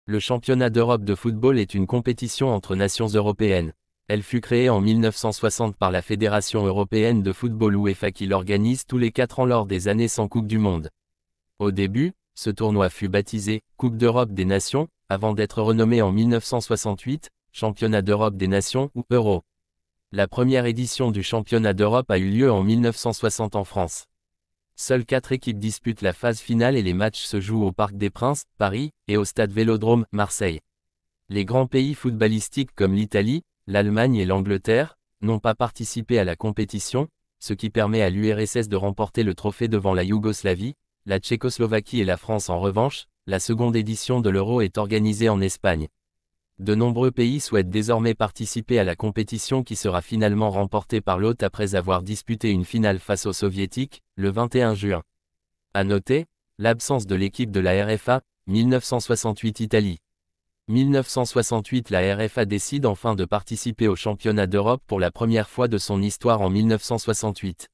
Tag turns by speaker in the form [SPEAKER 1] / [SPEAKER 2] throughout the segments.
[SPEAKER 1] Le championnat d'Europe de football est une compétition entre nations européennes. Elle fut créée en 1960 par la Fédération européenne de football UEFA qui l'organise tous les 4 ans lors des années sans Coupe du Monde. Au début, ce tournoi fut baptisé « Coupe d'Europe des Nations » avant d'être renommé en 1968 « Championnat d'Europe des Nations » ou « Euro ». La première édition du championnat d'Europe a eu lieu en 1960 en France. Seules 4 équipes disputent la phase finale et les matchs se jouent au Parc des Princes, Paris, et au Stade Vélodrome, Marseille. Les grands pays footballistiques comme l'Italie, l'Allemagne et l'Angleterre n'ont pas participé à la compétition, ce qui permet à l'URSS de remporter le trophée devant la Yougoslavie, la Tchécoslovaquie et la France. En revanche, la seconde édition de l'Euro est organisée en Espagne. De nombreux pays souhaitent désormais participer à la compétition qui sera finalement remportée par l'hôte après avoir disputé une finale face aux Soviétiques, le 21 juin. À noter, l'absence de l'équipe de la RFA, 1968 Italie. 1968 La RFA décide enfin de participer au championnat d'Europe pour la première fois de son histoire en 1968.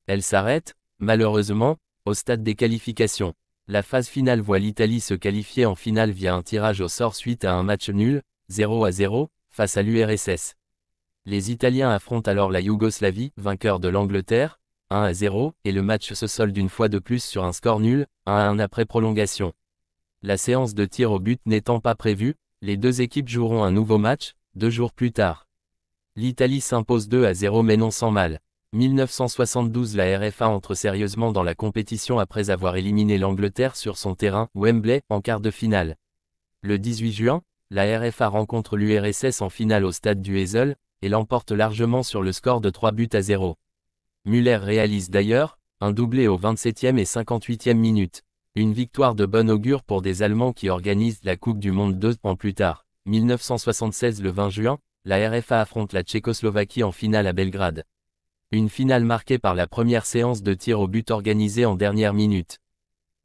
[SPEAKER 1] Elle s'arrête, malheureusement, au stade des qualifications. La phase finale voit l'Italie se qualifier en finale via un tirage au sort suite à un match nul, 0-0, face à l'URSS. Les Italiens affrontent alors la Yougoslavie, vainqueur de l'Angleterre, 1-0, et le match se solde une fois de plus sur un score nul, 1-1 après prolongation. La séance de tir au but n'étant pas prévue, les deux équipes joueront un nouveau match, 2 jours plus tard. L'Italie s'impose 2-0 mais non sans mal. 1972 La RFA entre sérieusement dans la compétition après avoir éliminé l'Angleterre sur son terrain, Wembley, en quart de finale. Le 18 juin, la RFA rencontre l'URSS en finale au stade du Heysel, et l'emporte largement sur le score de 3-0. Müller réalise d'ailleurs un doublé aux 27e et 58e minutes. Une victoire de bon augure pour des Allemands qui organisent la Coupe du Monde 2 ans plus tard. 1976 Le 20 juin, la RFA affronte la Tchécoslovaquie en finale à Belgrade. Une finale marquée par la première séance de tir au but organisée en dernière minute.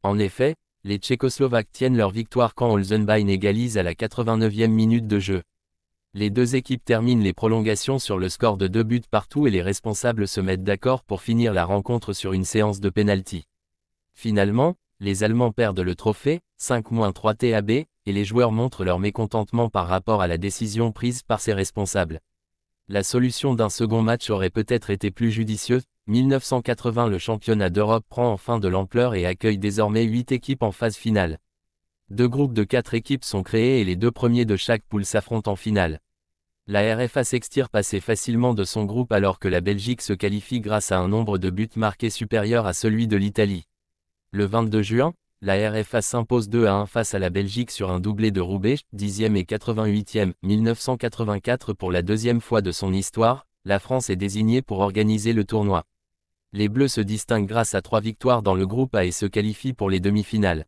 [SPEAKER 1] En effet, les Tchécoslovaques tiennent leur victoire quand Olsenbein égalise à la 89e minute de jeu. Les deux équipes terminent les prolongations sur le score de 2 buts partout et les responsables se mettent d'accord pour finir la rencontre sur une séance de pénalty. Finalement, les Allemands perdent le trophée, 5-3 TAB, et les joueurs montrent leur mécontentement par rapport à la décision prise par ses responsables. La solution d'un second match aurait peut-être été plus judicieuse. 1980 Le championnat d'Europe prend enfin de l'ampleur et accueille désormais 8 équipes en phase finale. 2 groupes de 4 équipes sont créés et les 2 premiers de chaque poule s'affrontent en finale. La RFA s'extirpe assez facilement de son groupe alors que la Belgique se qualifie grâce à un nombre de buts marqués supérieur à celui de l'Italie. Le 22 juin, la RFA s'impose 2-1 face à la Belgique sur un doublé de Roubaix, 10e et 88e. 1984 Pour la deuxième fois de son histoire, la France est désignée pour organiser le tournoi. Les Bleus se distinguent grâce à 3 victoires dans le groupe A et se qualifient pour les demi-finales.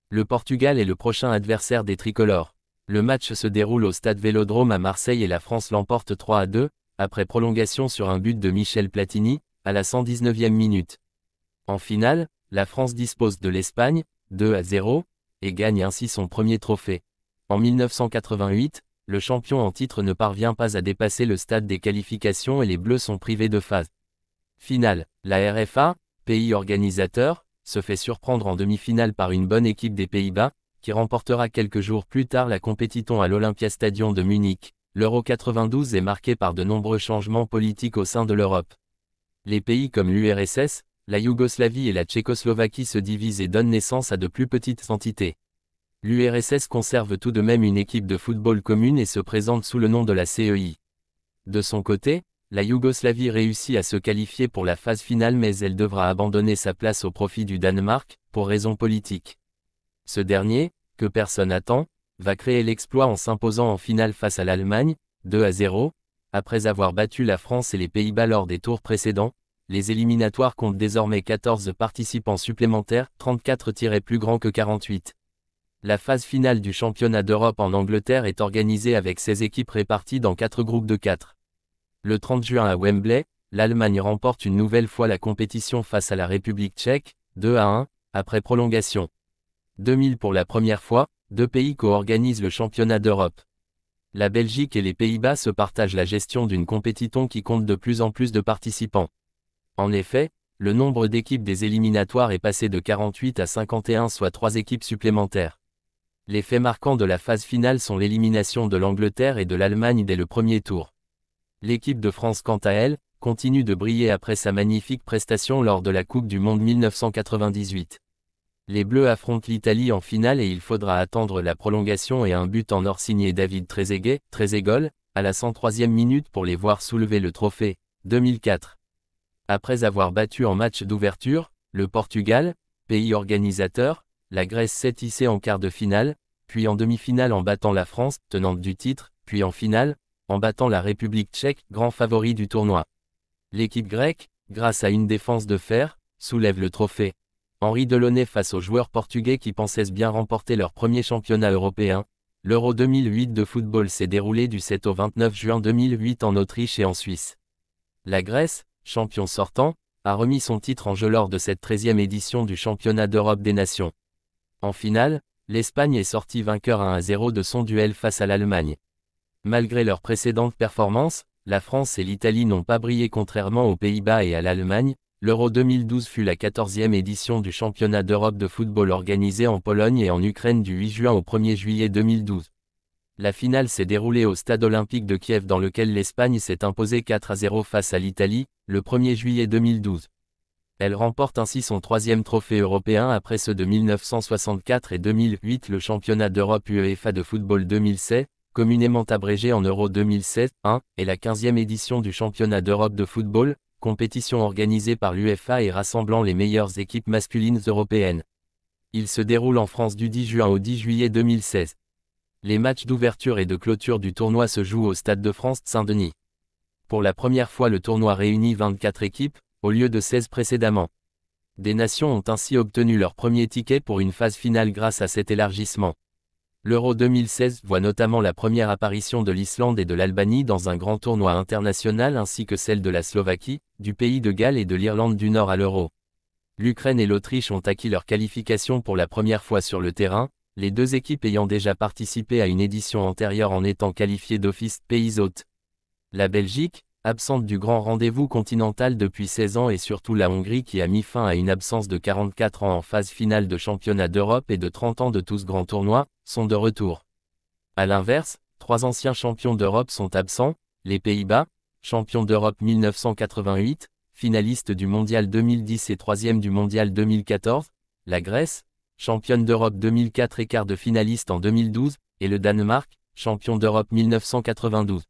[SPEAKER 1] Le Portugal est le prochain adversaire des tricolores. Le match se déroule au Stade Vélodrome à Marseille et la France l'emporte 3-2, après prolongation sur un but de Michel Platini, à la 119e minute. En finale, la France dispose de l'Espagne, 2-0, et gagne ainsi son premier trophée. En 1988, le champion en titre ne parvient pas à dépasser le stade des qualifications et les Bleus sont privés de phase finale. La RFA, pays organisateur, se fait surprendre en demi-finale par une bonne équipe des Pays-Bas, qui remportera quelques jours plus tard la compétition à l'Olympiastadion de Munich. L'Euro 92 est marqué par de nombreux changements politiques au sein de l'Europe. Les pays comme l'URSS, la Yougoslavie et la Tchécoslovaquie se divisent et donnent naissance à de plus petites entités. L'URSS conserve tout de même une équipe de football commune et se présente sous le nom de la CEI. De son côté, la Yougoslavie réussit à se qualifier pour la phase finale mais elle devra abandonner sa place au profit du Danemark, pour raisons politiques. Ce dernier, que personne attend, va créer l'exploit en s'imposant en finale face à l'Allemagne, 2-0, après avoir battu la France et les Pays-Bas lors des tours précédents. Les éliminatoires comptent désormais 14 participants supplémentaires, 34 plus grands que 48. La phase finale du championnat d'Europe en Angleterre est organisée avec 16 équipes réparties dans 4 groupes de 4. Le 30 juin à Wembley, l'Allemagne remporte une nouvelle fois la compétition face à la République tchèque, 2-1, après prolongation. 2000 Pour la première fois, 2 pays co-organisent le championnat d'Europe. La Belgique et les Pays-Bas se partagent la gestion d'une compétition qui compte de plus en plus de participants. En effet, le nombre d'équipes des éliminatoires est passé de 48 à 51 soit 3 équipes supplémentaires. Les faits marquants de la phase finale sont l'élimination de l'Angleterre et de l'Allemagne dès le premier tour. L'équipe de France quant à elle, continue de briller après sa magnifique prestation lors de la Coupe du Monde 1998. Les Bleus affrontent l'Italie en finale et il faudra attendre la prolongation et un but en or signé David Trezeguet, à la 103e minute pour les voir soulever le trophée, 2004. Après avoir battu en match d'ouverture, le Portugal, pays organisateur, la Grèce s'est hissée en quart de finale, puis en demi-finale en battant la France, tenante du titre, puis en finale, en battant la République tchèque, grand favori du tournoi. L'équipe grecque, grâce à une défense de fer, soulève le trophée. Henri Delaunay face aux joueurs portugais qui pensaient bien remporter leur premier championnat européen. L'Euro 2008 de football s'est déroulé du 7 au 29 juin 2008 en Autriche et en Suisse. La Grèce, champion sortant, a remis son titre en jeu lors de cette 13e édition du championnat d'Europe des Nations. En finale, l'Espagne est sortie vainqueur 1-0 de son duel face à l'Allemagne. Malgré leurs précédentes performances, la France et l'Italie n'ont pas brillé contrairement aux Pays-Bas et à l'Allemagne. L'Euro 2012 fut la 14e édition du championnat d'Europe de football organisé en Pologne et en Ukraine du 8 juin au 1er juillet 2012. La finale s'est déroulée au stade olympique de Kiev dans lequel l'Espagne s'est imposée 4-0 face à l'Italie, le 1er juillet 2012. Elle remporte ainsi son 3e trophée européen après ceux de 1964 et 2008. Le championnat d'Europe UEFA de football 2007, communément abrégé en Euro 2007, est la 15e édition du championnat d'Europe de football, compétition organisée par l'UEFA et rassemblant les meilleures équipes masculines européennes. Il se déroule en France du 10 juin au 10 juillet 2016. Les matchs d'ouverture et de clôture du tournoi se jouent au Stade de France Saint-Denis. Pour la première fois le tournoi réunit 24 équipes, au lieu de 16 précédemment. Des nations ont ainsi obtenu leur premier ticket pour une phase finale grâce à cet élargissement. L'Euro 2016 voit notamment la première apparition de l'Islande et de l'Albanie dans un grand tournoi international ainsi que celle de la Slovaquie, du pays de Galles et de l'Irlande du Nord à l'Euro. L'Ukraine et l'Autriche ont acquis leur qualification pour la première fois sur le terrain, les deux équipes ayant déjà participé à une édition antérieure en étant qualifiées d'office pays hôtes. La Belgique, absente du grand rendez-vous continental depuis 16 ans et surtout la Hongrie qui a mis fin à une absence de 44 ans en phase finale de championnat d'Europe et de 30 ans de tous grands tournois, sont de retour. A l'inverse, 3 anciens champions d'Europe sont absents, les Pays-Bas, champions d'Europe 1988, finalistes du Mondial 2010 et 3e du Mondial 2014, la Grèce, championne d'Europe 2004 et quart de finaliste en 2012, et le Danemark, champion d'Europe 1992.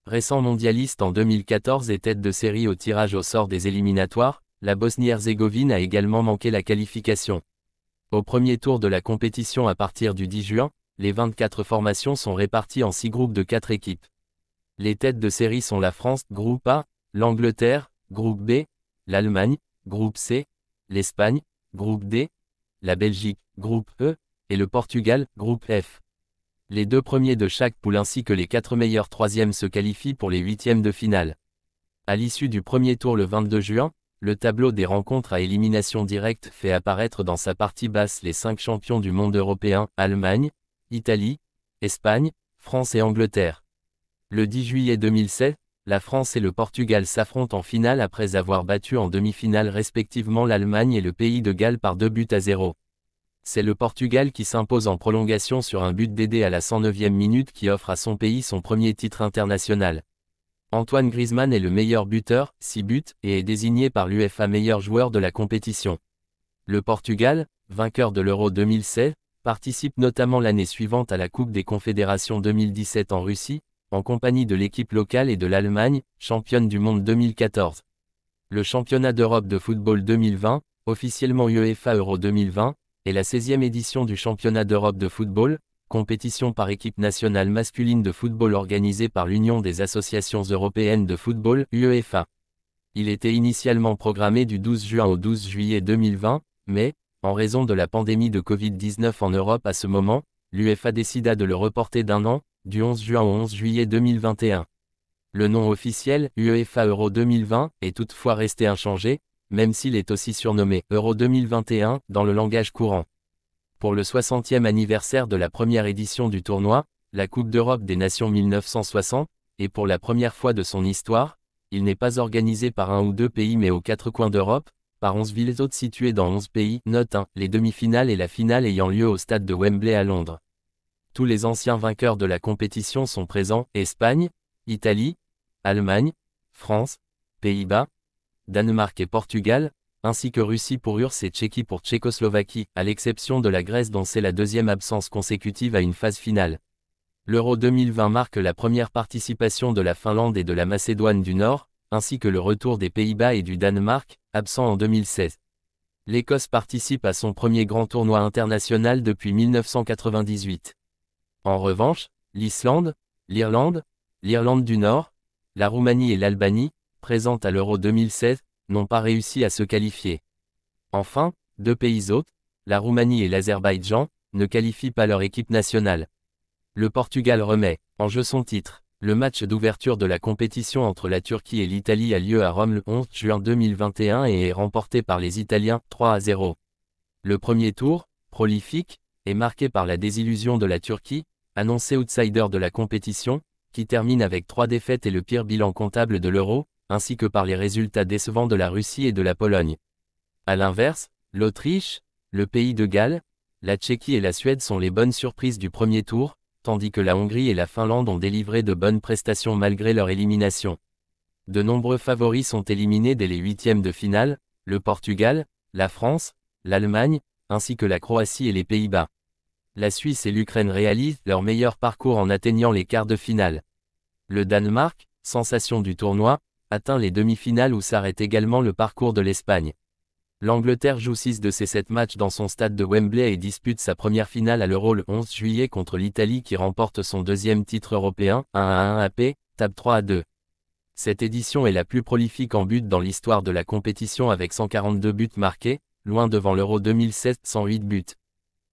[SPEAKER 1] Récent mondialiste en 2014 et tête de série au tirage au sort des éliminatoires, la Bosnie-Herzégovine a également manqué la qualification. Au premier tour de la compétition à partir du 10 juin, les 24 formations sont réparties en 6 groupes de 4 équipes. Les têtes de série sont la France, groupe A, l'Angleterre, groupe B, l'Allemagne, groupe C, l'Espagne, groupe D, la Belgique, groupe E, et le Portugal, groupe F. Les 2 premiers de chaque poule ainsi que les 4 meilleurs 3e se qualifient pour les 8e de finale. À l'issue du premier tour le 22 juin, le tableau des rencontres à élimination directe fait apparaître dans sa partie basse les 5 champions du monde européen, Allemagne, Italie, Espagne, France et Angleterre. Le 10 juillet 2007, la France et le Portugal s'affrontent en finale après avoir battu en demi-finale respectivement l'Allemagne et le pays de Galles par 2-0. C'est le Portugal qui s'impose en prolongation sur un but d'Édé à la 109e minute qui offre à son pays son premier titre international. Antoine Griezmann est le meilleur buteur, 6 buts, et est désigné par l'UEFA meilleur joueur de la compétition. Le Portugal, vainqueur de l'Euro 2016, participe notamment l'année suivante à la Coupe des Confédérations 2017 en Russie, en compagnie de l'équipe locale et de l'Allemagne, championne du monde 2014. Le championnat d'Europe de football 2020, officiellement UEFA Euro 2020, est la 16e édition du championnat d'Europe de football, compétition par équipe nationale masculine de football organisée par l'Union des associations européennes de football, UEFA. Il était initialement programmé du 12 juin au 12 juillet 2020, mais, en raison de la pandémie de Covid-19 en Europe à ce moment, l'UEFA décida de le reporter d'1 an, du 11 juin au 11 juillet 2021. Le nom officiel, UEFA Euro 2020, est toutefois resté inchangé, même s'il est aussi surnommé Euro 2021 dans le langage courant. Pour le 60e anniversaire de la première édition du tournoi, la Coupe d'Europe des Nations 1960, et pour la première fois de son histoire, il n'est pas organisé par un ou deux pays mais aux 4 coins d'Europe, par 11 villes hôtes situées dans 11 pays. Note 1, les demi-finales et la finale ayant lieu au stade de Wembley à Londres. Tous les anciens vainqueurs de la compétition sont présents, Espagne, Italie, Allemagne, France, Pays-Bas, Danemark et Portugal, ainsi que Russie pour URSS et Tchéquie pour Tchécoslovaquie, à l'exception de la Grèce dont c'est la deuxième absence consécutive à une phase finale. L'Euro 2020 marque la première participation de la Finlande et de la Macédoine du Nord, ainsi que le retour des Pays-Bas et du Danemark, absents en 2016. L'Écosse participe à son premier grand tournoi international depuis 1998. En revanche, l'Islande, l'Irlande du Nord, la Roumanie et l'Albanie, présentes à l'Euro 2016, n'ont pas réussi à se qualifier. Enfin, deux pays hôtes, la Roumanie et l'Azerbaïdjan, ne qualifient pas leur équipe nationale. Le Portugal remet en jeu son titre. Le match d'ouverture de la compétition entre la Turquie et l'Italie a lieu à Rome le 11 juin 2021 et est remporté par les Italiens 3-0. Le premier tour, prolifique, est marqué par la désillusion de la Turquie, annoncé outsider de la compétition, qui termine avec 3 défaites et le pire bilan comptable de l'Euro, ainsi que par les résultats décevants de la Russie et de la Pologne. À l'inverse, l'Autriche, le Pays de Galles, la Tchéquie et la Suède sont les bonnes surprises du premier tour, tandis que la Hongrie et la Finlande ont délivré de bonnes prestations malgré leur élimination. De nombreux favoris sont éliminés dès les huitièmes de finale, le Portugal, la France, l'Allemagne, ainsi que la Croatie et les Pays-Bas. La Suisse et l'Ukraine réalisent leur meilleur parcours en atteignant les quarts de finale. Le Danemark, sensation du tournoi, atteint les demi-finales où s'arrête également le parcours de l'Espagne. L'Angleterre joue 6 de ses 7 matchs dans son stade de Wembley et dispute sa première finale à l'Euro le 11 juillet contre l'Italie qui remporte son deuxième titre européen, 1-1 AP, table 3-2. Cette édition est la plus prolifique en buts dans l'histoire de la compétition avec 142 buts marqués, loin devant l'Euro 2016, 108 buts.